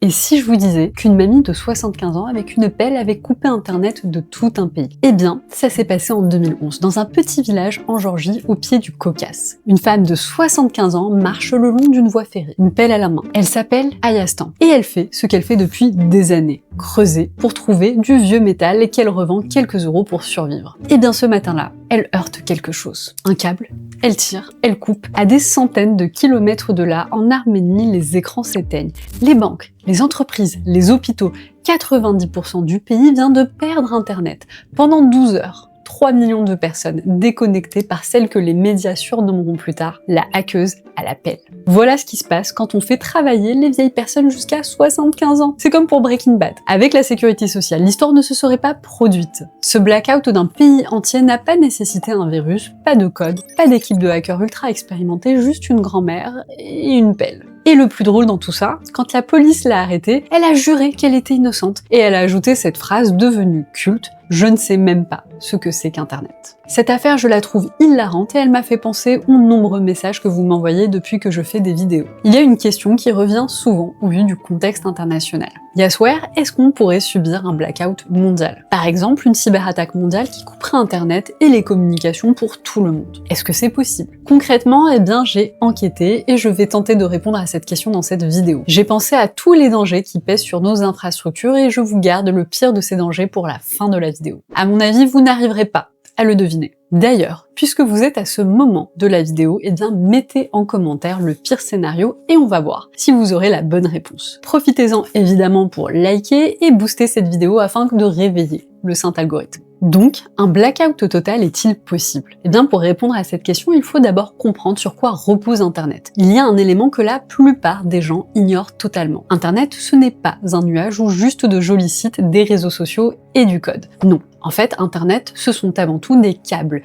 Et si je vous disais qu'une mamie de 75 ans avec une pelle avait coupé internet de tout un pays? Eh bien, ça s'est passé en 2011, dans un petit village en Géorgie au pied du Caucase. Une femme de 75 ans marche le long d'une voie ferrée, une pelle à la main. Elle s'appelle Ayastan et elle fait ce qu'elle fait depuis des années, creuser pour trouver du vieux métal qu'elle revend quelques euros pour survivre. Et bien ce matin-là, elle heurte quelque chose. Un câble, elle tire, elle coupe. À des centaines de kilomètres de là, en Arménie, les écrans s'éteignent. Les banques, les entreprises, les hôpitaux, 90% du pays vient de perdre Internet. Pendant 12 heures, 3 millions de personnes déconnectées par celle que les médias surnommeront plus tard la hackeuse à la pelle. Voilà ce qui se passe quand on fait travailler les vieilles personnes jusqu'à 75 ans. C'est comme pour Breaking Bad. Avec la sécurité sociale, l'histoire ne se serait pas produite. Ce blackout d'un pays entier n'a pas nécessité un virus, pas de code, pas d'équipe de hackers ultra expérimentés, juste une grand-mère et une pelle. Et le plus drôle dans tout ça, quand la police l'a arrêtée, elle a juré qu'elle était innocente. Et elle a ajouté cette phrase devenue culte: « Je ne sais même pas ce que c'est qu'Internet ». Cette affaire, je la trouve hilarante et elle m'a fait penser aux nombreux messages que vous m'envoyez depuis que je fais des vidéos. Il y a une question qui revient souvent au vu du contexte international. Yasware, est-ce qu'on pourrait subir un blackout mondial? Par exemple, une cyberattaque mondiale qui couperait Internet et les communications pour tout le monde. Est-ce que c'est possible? Concrètement, eh bien, j'ai enquêté et je vais tenter de répondre à cette question dans cette vidéo. J'ai pensé à tous les dangers qui pèsent sur nos infrastructures et je vous garde le pire de ces dangers pour la fin de la vidéo. À mon avis, vous n'arriverez pas à le deviner. D'ailleurs, puisque vous êtes à ce moment de la vidéo, eh bien mettez en commentaire le pire scénario et on va voir si vous aurez la bonne réponse. Profitez-en évidemment pour liker et booster cette vidéo afin de réveiller le saint algorithme. Donc, un blackout total est-il possible? Eh bien, pour répondre à cette question, il faut d'abord comprendre sur quoi repose Internet. Il y a un élément que la plupart des gens ignorent totalement. Internet, ce n'est pas un nuage ou juste de jolis sites, des réseaux sociaux et du code. Non. En fait, Internet, ce sont avant tout des câbles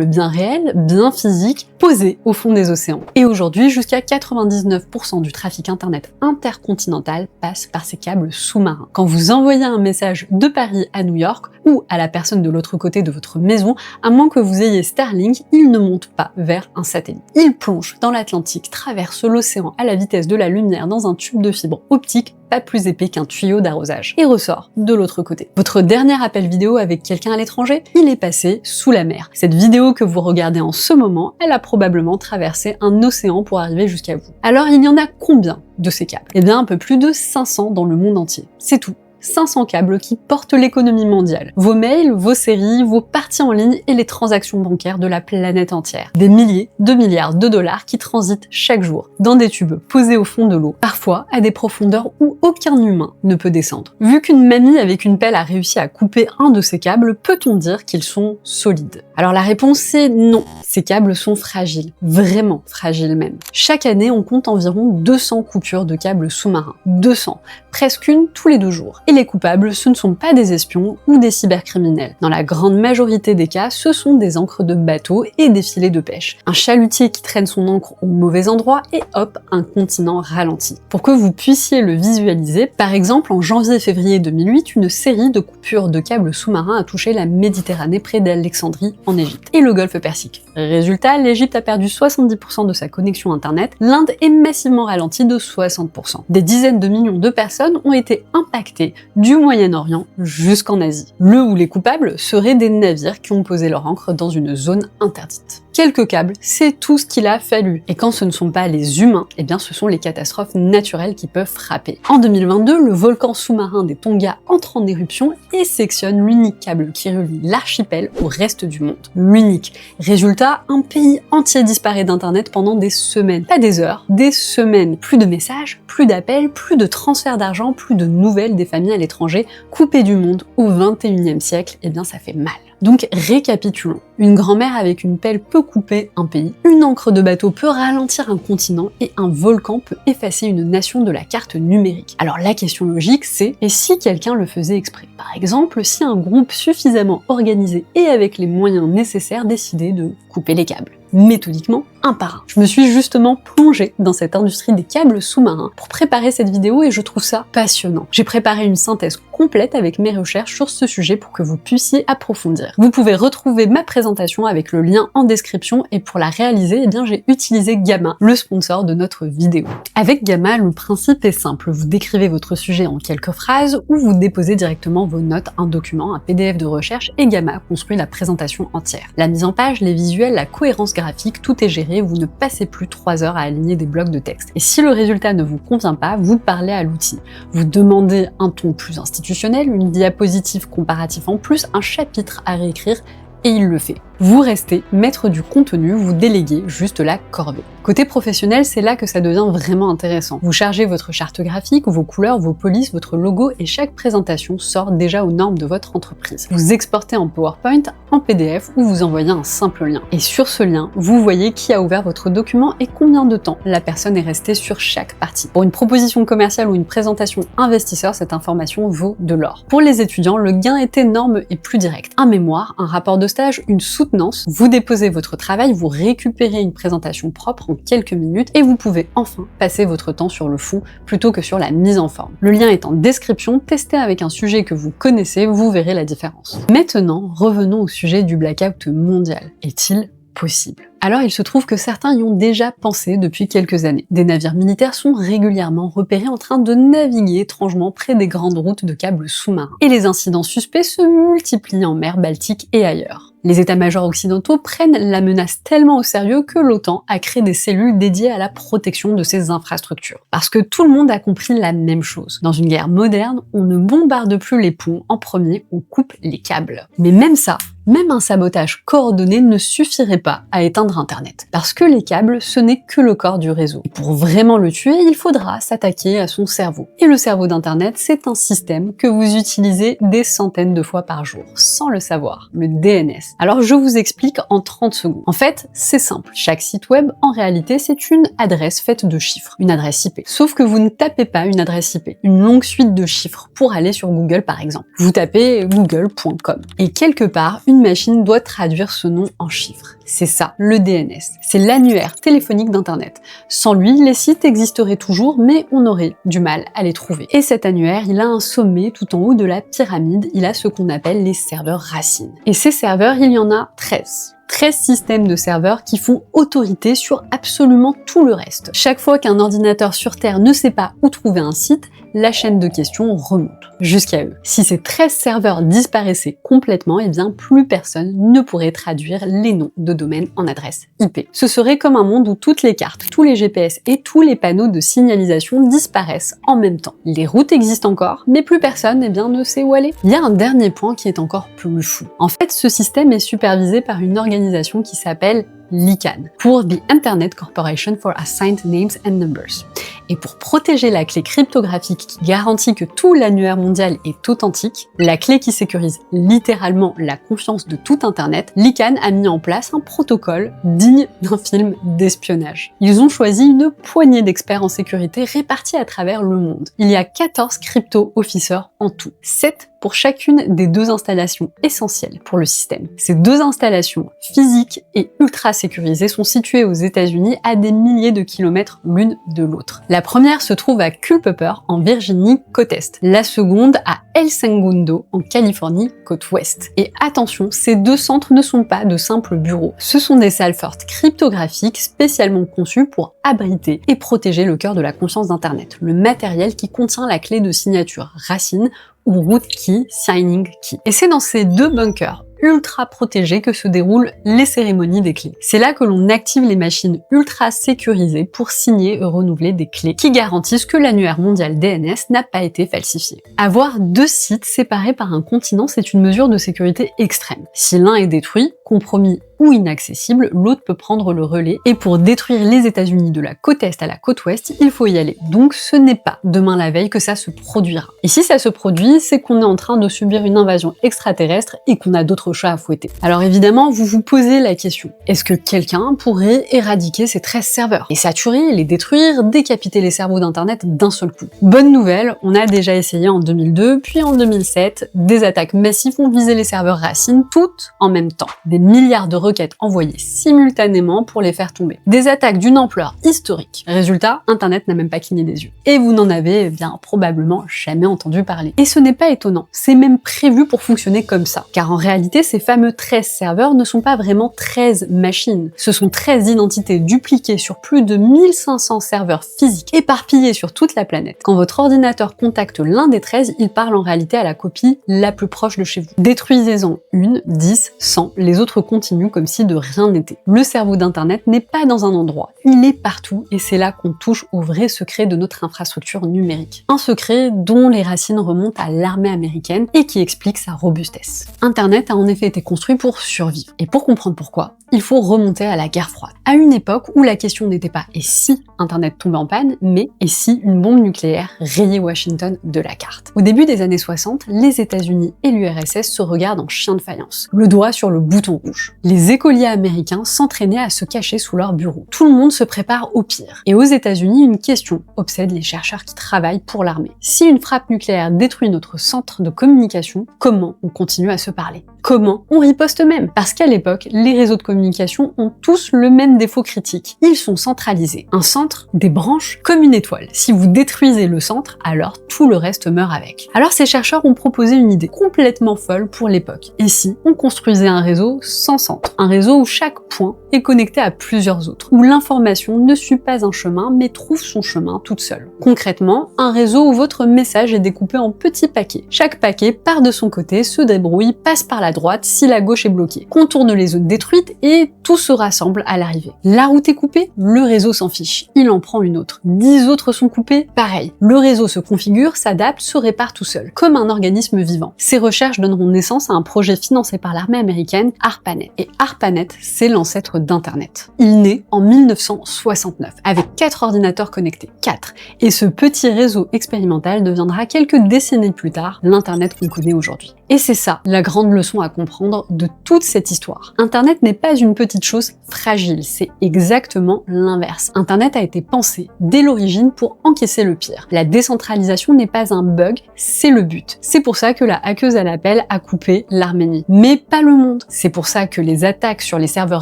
bien réels, bien physiques, posés au fond des océans. Et aujourd'hui, jusqu'à 99% du trafic Internet intercontinental passe par ces câbles sous-marins. Quand vous envoyez un message de Paris à New York ou à la personne de l'autre côté de votre maison, à moins que vous ayez Starlink, il ne monte pas vers un satellite. Il plonge dans l'Atlantique, traverse l'océan à la vitesse de la lumière dans un tube de fibre optique pas plus épais qu'un tuyau d'arrosage, et ressort de l'autre côté. Votre dernier appel vidéo avec quelqu'un à l'étranger, il est passé sous la mer. Cette vidéo que vous regardez en ce moment, elle a probablement traversé un océan pour arriver jusqu'à vous. Alors il y en a combien de ces câbles? Eh bien un peu plus de 500 dans le monde entier. C'est tout. 500 câbles qui portent l'économie mondiale. Vos mails, vos séries, vos parties en ligne et les transactions bancaires de la planète entière. Des milliers de milliards de dollars qui transitent chaque jour dans des tubes posés au fond de l'eau, parfois à des profondeurs où aucun humain ne peut descendre. Vu qu'une mamie avec une pelle a réussi à couper un de ces câbles, peut-on dire qu'ils sont solides? Alors la réponse c'est non. Ces câbles sont fragiles, vraiment fragiles même. Chaque année, on compte environ 200 coupures de câbles sous-marins. 200, presque une tous les 2 jours. Et les coupables, ce ne sont pas des espions ou des cybercriminels. Dans la grande majorité des cas, ce sont des ancres de bateaux et des filets de pêche. Un chalutier qui traîne son ancre au mauvais endroit et hop, un continent ralenti. Pour que vous puissiez le visualiser, par exemple, en janvier-février 2008, une série de coupures de câbles sous-marins a touché la Méditerranée près d'Alexandrie en Égypte et le golfe Persique. Résultat, l'Égypte a perdu 70% de sa connexion internet, l'Inde est massivement ralentie de 60%. Des dizaines de millions de personnes ont été impactées du Moyen-Orient jusqu'en Asie. Le ou les coupables seraient des navires qui ont posé leur ancre dans une zone interdite. Quelques câbles, c'est tout ce qu'il a fallu. Et quand ce ne sont pas les humains, eh bien ce sont les catastrophes naturelles qui peuvent frapper. En 2022, le volcan sous-marin des Tonga entre en éruption et sectionne l'unique câble qui relie l'archipel au reste du monde. L'unique. Résultat, un pays entier disparaît d'internet pendant des semaines. Pas des heures, des semaines. Plus de messages, plus d'appels, plus de transferts d'argent, plus de nouvelles des familles à l'étranger, coupées du monde au XXIe siècle, eh bien ça fait mal. Donc récapitulons. Une grand-mère avec une pelle peut couper un pays, une encre de bateau peut ralentir un continent et un volcan peut effacer une nation de la carte numérique. Alors la question logique c'est, et si quelqu'un le faisait exprès? Par exemple, si un groupe suffisamment organisé et avec les moyens nécessaires décidait de couper les câbles. Méthodiquement, un par un. Je me suis justement plongée dans cette industrie des câbles sous-marins pour préparer cette vidéo et je trouve ça passionnant. J'ai préparé une synthèse complète avec mes recherches sur ce sujet pour que vous puissiez approfondir. Vous pouvez retrouver ma présentation avec le lien en description et pour la réaliser, eh bien, j'ai utilisé Gamma, le sponsor de notre vidéo. Avec Gamma, le principe est simple. Vous décrivez votre sujet en quelques phrases ou vous déposez directement vos notes, un document, un PDF de recherche et Gamma construit la présentation entière. La mise en page, les visuels, la cohérence graphique, tout est géré, vous ne passez plus 3 heures à aligner des blocs de texte. Et si le résultat ne vous convient pas, vous parlez à l'outil. Vous demandez un ton plus institutionnel, une diapositive comparative en plus, un chapitre à réécrire et il le fait. Vous restez maître du contenu, vous déléguez juste la corvée. Côté professionnel, c'est là que ça devient vraiment intéressant. Vous chargez votre charte graphique, vos couleurs, vos polices, votre logo et chaque présentation sort déjà aux normes de votre entreprise. Vous exportez en PowerPoint, en PDF ou vous envoyez un simple lien. Et sur ce lien, vous voyez qui a ouvert votre document et combien de temps la personne est restée sur chaque partie. Pour une proposition commerciale ou une présentation investisseur, cette information vaut de l'or. Pour les étudiants, le gain est énorme et plus direct. Un mémoire, un rapport de stage, une soutenance, vous déposez votre travail, vous récupérez une présentation propre en quelques minutes et vous pouvez enfin passer votre temps sur le fond plutôt que sur la mise en forme. Le lien est en description, testez avec un sujet que vous connaissez, vous verrez la différence. Maintenant, revenons au sujet du blackout mondial. Est-il possible? Alors il se trouve que certains y ont déjà pensé depuis quelques années. Des navires militaires sont régulièrement repérés en train de naviguer étrangement près des grandes routes de câbles sous-marins. Et les incidents suspects se multiplient en mer Baltique et ailleurs. Les états-majors occidentaux prennent la menace tellement au sérieux que l'OTAN a créé des cellules dédiées à la protection de ces infrastructures. Parce que tout le monde a compris la même chose. Dans une guerre moderne, on ne bombarde plus les ponts en premier, on coupe les câbles. Mais même ça, même un sabotage coordonné ne suffirait pas à éteindre Internet. Parce que les câbles, ce n'est que le corps du réseau. Et pour vraiment le tuer, il faudra s'attaquer à son cerveau. Et le cerveau d'Internet, c'est un système que vous utilisez des centaines de fois par jour, sans le savoir, le DNS. Alors je vous explique en 30 secondes. En fait, c'est simple. Chaque site web, en réalité, c'est une adresse faite de chiffres, une adresse IP. Sauf que vous ne tapez pas une adresse IP, une longue suite de chiffres pour aller sur Google par exemple. Vous tapez google.com. Et quelque part, une machine doit traduire ce nom en chiffres. C'est ça, le DNS. C'est l'annuaire téléphonique d'Internet. Sans lui, les sites existeraient toujours, mais on aurait du mal à les trouver. Et cet annuaire, il a un sommet tout en haut de la pyramide, il a ce qu'on appelle les serveurs racines. Et ces serveurs, il y en a 13. 13 systèmes de serveurs qui font autorité sur absolument tout le reste. Chaque fois qu'un ordinateur sur Terre ne sait pas où trouver un site, la chaîne de questions remonte jusqu'à eux. Si ces 13 serveurs disparaissaient complètement, eh bien plus personne ne pourrait traduire les noms de domaines en adresse IP. Ce serait comme un monde où toutes les cartes, tous les GPS et tous les panneaux de signalisation disparaissent en même temps. Les routes existent encore, mais plus personne ne sait où aller. Il y a un dernier point qui est encore plus fou. En fait, ce système est supervisé par une organisation qui s'appelle l'ICANN, pour The Internet Corporation for Assigned Names and Numbers. Et pour protéger la clé cryptographique qui garantit que tout l'annuaire mondial est authentique, la clé qui sécurise littéralement la confiance de tout Internet, l'ICANN a mis en place un protocole digne d'un film d'espionnage. Ils ont choisi une poignée d'experts en sécurité répartis à travers le monde. Il y a 14 crypto-officers en tout, 7 pour chacune des 2 installations essentielles pour le système. Ces 2 installations physiques et ultra sécurisées sont situées aux États-Unis à des milliers de kilomètres l'une de l'autre. La première se trouve à Culpeper en Virginie, côte Est. La seconde à El Segundo en Californie, côte Ouest. Et attention, ces 2 centres ne sont pas de simples bureaux. Ce sont des salles fortes cryptographiques spécialement conçues pour abriter et protéger le cœur de la confiance d'Internet, le matériel qui contient la clé de signature racine ou root key, signing key. Et c'est dans ces 2 bunkers ultra protégés que se déroulent les cérémonies des clés. C'est là que l'on active les machines ultra sécurisées pour signer et renouveler des clés qui garantissent que l'annuaire mondial DNS n'a pas été falsifié. Avoir 2 sites séparés par un continent, c'est une mesure de sécurité extrême. Si l'un est détruit, compromis ou inaccessible, l'autre peut prendre le relais et pour détruire les États-Unis de la côte Est à la côte Ouest, il faut y aller. Donc ce n'est pas demain la veille que ça se produira. Et si ça se produit, c'est qu'on est en train de subir une invasion extraterrestre et qu'on a d'autres chats à fouetter. Alors évidemment, vous vous posez la question, est-ce que quelqu'un pourrait éradiquer ces 13 serveurs? Les saturer, les détruire, décapiter les cerveaux d'Internet d'un seul coup? Bonne nouvelle, on a déjà essayé en 2002, puis en 2007, des attaques massives ont visé les serveurs racines toutes en même temps. Des des milliards de requêtes envoyées simultanément pour les faire tomber. Des attaques d'une ampleur historique. Résultat, Internet n'a même pas cligné des yeux. Et vous n'en avez bien probablement jamais entendu parler. Et ce n'est pas étonnant, c'est même prévu pour fonctionner comme ça. Car en réalité, ces fameux 13 serveurs ne sont pas vraiment 13 machines. Ce sont 13 identités dupliquées sur plus de 1500 serveurs physiques éparpillés sur toute la planète. Quand votre ordinateur contacte l'un des 13, il parle en réalité à la copie la plus proche de chez vous. Détruisez-en une, 10, 100, les autres continuent comme si de rien n'était. Le cerveau d'Internet n'est pas dans un endroit, il est partout et c'est là qu'on touche au vrai secret de notre infrastructure numérique. Un secret dont les racines remontent à l'armée américaine et qui explique sa robustesse. Internet a en effet été construit pour survivre. Et pour comprendre pourquoi, il faut remonter à la guerre froide. À une époque où la question n'était pas et si Internet tombait en panne, mais et si une bombe nucléaire rayait Washington de la carte. Au début des années 60, les États-Unis et l'URSS se regardent en chien de faïence, le doigt sur le bouton rouge. Les écoliers américains s'entraînaient à se cacher sous leur bureau. Tout le monde se prépare au pire. Et aux États-Unis, une question obsède les chercheurs qui travaillent pour l'armée. Si une frappe nucléaire détruit notre centre de communication, comment on continue à se parler? Comment on riposte même? Parce qu'à l'époque, les réseaux de communication ont tous le même défaut critique. Ils sont centralisés. Un centre, des branches, comme une étoile. Si vous détruisez le centre, alors tout le reste meurt avec. Alors ces chercheurs ont proposé une idée complètement folle pour l'époque. Et si on construisait un réseau sans centre? Un réseau où chaque point est connecté à plusieurs autres, où l'information ne suit pas un chemin, mais trouve son chemin toute seule. Concrètement, un réseau où votre message est découpé en petits paquets. Chaque paquet part de son côté, se débrouille, passe par la droite si la gauche est bloquée, contourne les autres détruites et tout se rassemble à l'arrivée. La route est coupée, le réseau s'en fiche. Il en prend une autre. 10 autres sont coupés, pareil. Le réseau se configure, s'adapte, se répare tout seul, comme un organisme vivant. Ces recherches donneront naissance à un projet financé par l'armée américaine, ARPANET. Et ARPANET, c'est l'ancêtre d'Internet. Il naît en 1969, avec 4 ordinateurs connectés. 4. Et ce petit réseau expérimental deviendra quelques décennies plus tard l'Internet qu'on connaît aujourd'hui. Et c'est ça, la grande leçon à comprendre de toute cette histoire. Internet n'est pas une petite chose fragile, c'est exactement l'inverse. Internet a été pensé dès l'origine pour encaisser le pire. La décentralisation n'est pas un bug, c'est le but. C'est pour ça que la hackeuse à l'appel a coupé l'Arménie. Mais pas le monde. C'est pour ça que les attaques sur les serveurs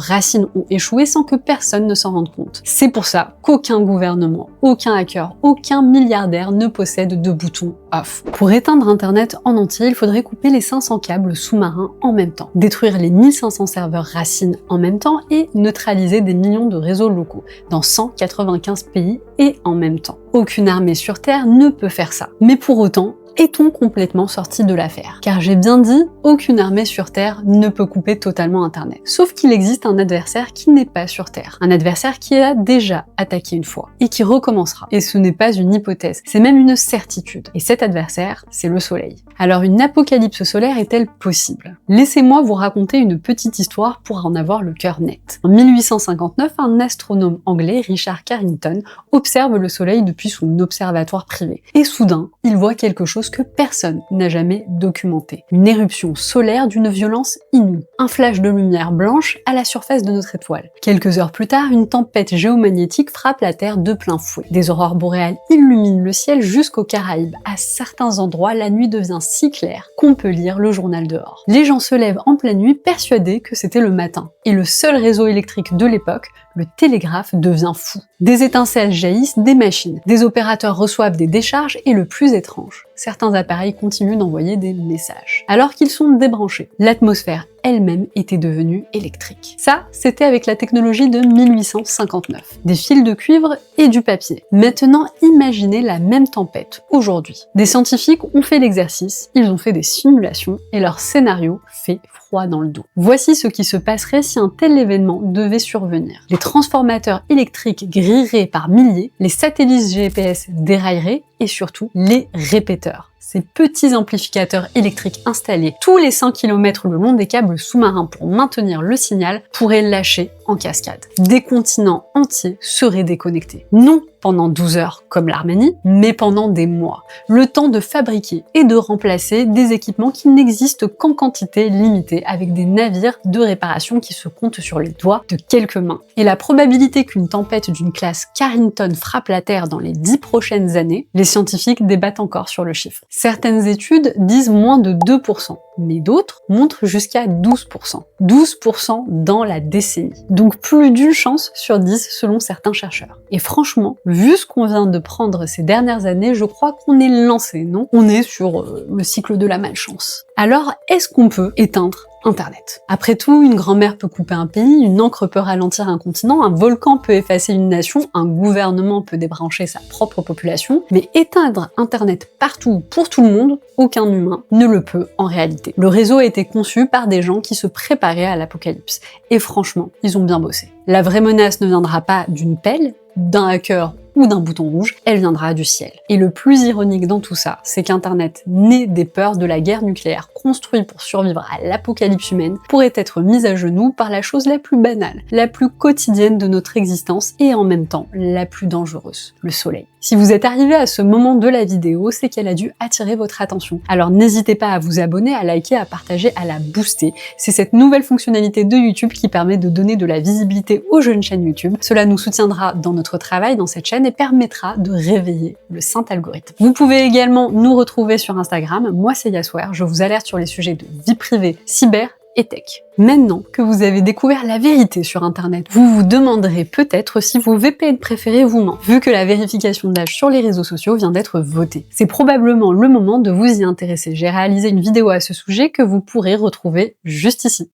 racines ont échoué sans que personne ne s'en rende compte. C'est pour ça qu'aucun gouvernement, aucun hacker, aucun milliardaire ne possède de bouton off. Pour éteindre Internet en entier, il faudrait couper les 500 câbles sous-marins en même temps, détruire les 1500 serveurs racines en même temps et neutraliser des millions de réseaux locaux dans 195 pays et en même temps. Aucune armée sur Terre ne peut faire ça. Mais pour autant, est-on complètement sorti de l'affaire? Car j'ai bien dit, aucune armée sur Terre ne peut couper totalement Internet. Sauf qu'il existe un adversaire qui n'est pas sur Terre. Un adversaire qui a déjà attaqué une fois et qui recommencera. Et ce n'est pas une hypothèse, c'est même une certitude. Et cet adversaire, c'est le Soleil. Alors une apocalypse solaire est-elle possible? Laissez-moi vous raconter une petite histoire pour en avoir le cœur net. En 1859, un astronome anglais, Richard Carrington, observe le Soleil depuis son observatoire privé. Et soudain, il voit quelque chose que personne n'a jamais documenté. Une éruption solaire d'une violence inouïe. Un flash de lumière blanche à la surface de notre étoile. Quelques heures plus tard, une tempête géomagnétique frappe la Terre de plein fouet. Des aurores boréales illuminent le ciel jusqu'aux Caraïbes. À certains endroits, la nuit devient si claire qu'on peut lire le journal dehors. Les gens se lèvent en pleine nuit persuadés que c'était le matin. Et le seul réseau électrique de l'époque, le télégraphe, devient fou. Des étincelles jaillissent des machines, des opérateurs reçoivent des décharges et le plus étrange, certains appareils continuent d'envoyer des messages. Alors qu'ils sont débranchés, l'atmosphère elle-même était devenue électrique. Ça, c'était avec la technologie de 1859. Des fils de cuivre et du papier. Maintenant, imaginez la même tempête aujourd'hui. Des scientifiques ont fait l'exercice, ils ont fait des simulations et leur scénario fait froid dans le dos. Voici ce qui se passerait si un tel événement devait survenir. Les transformateurs électriques grilleraient par milliers, les satellites GPS dérailleraient et surtout les répéteurs. Ces petits amplificateurs électriques installés tous les 100 km le long des câbles sous-marins pour maintenir le signal pourraient lâcher en cascade. Des continents entiers seraient déconnectés. Non pendant 12 heures comme l'Arménie, mais pendant des mois. Le temps de fabriquer et de remplacer des équipements qui n'existent qu'en quantité limitée avec des navires de réparation qui se comptent sur les doigts de quelques mains. Et la probabilité qu'une tempête d'une classe Carrington frappe la Terre dans les 10 prochaines années, les scientifiques débattent encore sur le chiffre. Certaines études disent moins de 2%. mais d'autres montrent jusqu'à 12%. 12% dans la décennie. Donc plus d'une chance sur 10 selon certains chercheurs. Et franchement, vu ce qu'on vient de prendre ces dernières années, je crois qu'on est lancé, non? On est sur le cycle de la malchance. Alors, est-ce qu'on peut éteindre Internet? Après tout, une grand-mère peut couper un pays, une encre peut ralentir un continent, un volcan peut effacer une nation, un gouvernement peut débrancher sa propre population, mais éteindre Internet partout pour tout le monde, aucun humain ne le peut en réalité. Le réseau a été conçu par des gens qui se préparaient à l'apocalypse. Et franchement, ils ont bien bossé. La vraie menace ne viendra pas d'une pelle, d'un hacker ou d'un bouton rouge, elle viendra du ciel. Et le plus ironique dans tout ça, c'est qu'Internet, né des peurs de la guerre nucléaire, construit pour survivre à l'apocalypse humaine, pourrait être mis à genoux par la chose la plus banale, la plus quotidienne de notre existence et en même temps la plus dangereuse, le soleil. Si vous êtes arrivé à ce moment de la vidéo, c'est qu'elle a dû attirer votre attention. Alors n'hésitez pas à vous abonner, à liker, à partager, à la booster. C'est cette nouvelle fonctionnalité de YouTube qui permet de donner de la visibilité aux jeunes chaînes YouTube. Cela nous soutiendra dans notre travail dans cette chaîne et permettra de réveiller le saint algorithme. Vous pouvez également nous retrouver sur Instagram. Moi c'est Yaswer, je vous alerte sur les sujets de vie privée, cyber et tech. Maintenant que vous avez découvert la vérité sur Internet, vous vous demanderez peut-être si vos VPN préférés vous mentent, vu que la vérification d'âge sur les réseaux sociaux vient d'être votée. C'est probablement le moment de vous y intéresser. J'ai réalisé une vidéo à ce sujet que vous pourrez retrouver juste ici.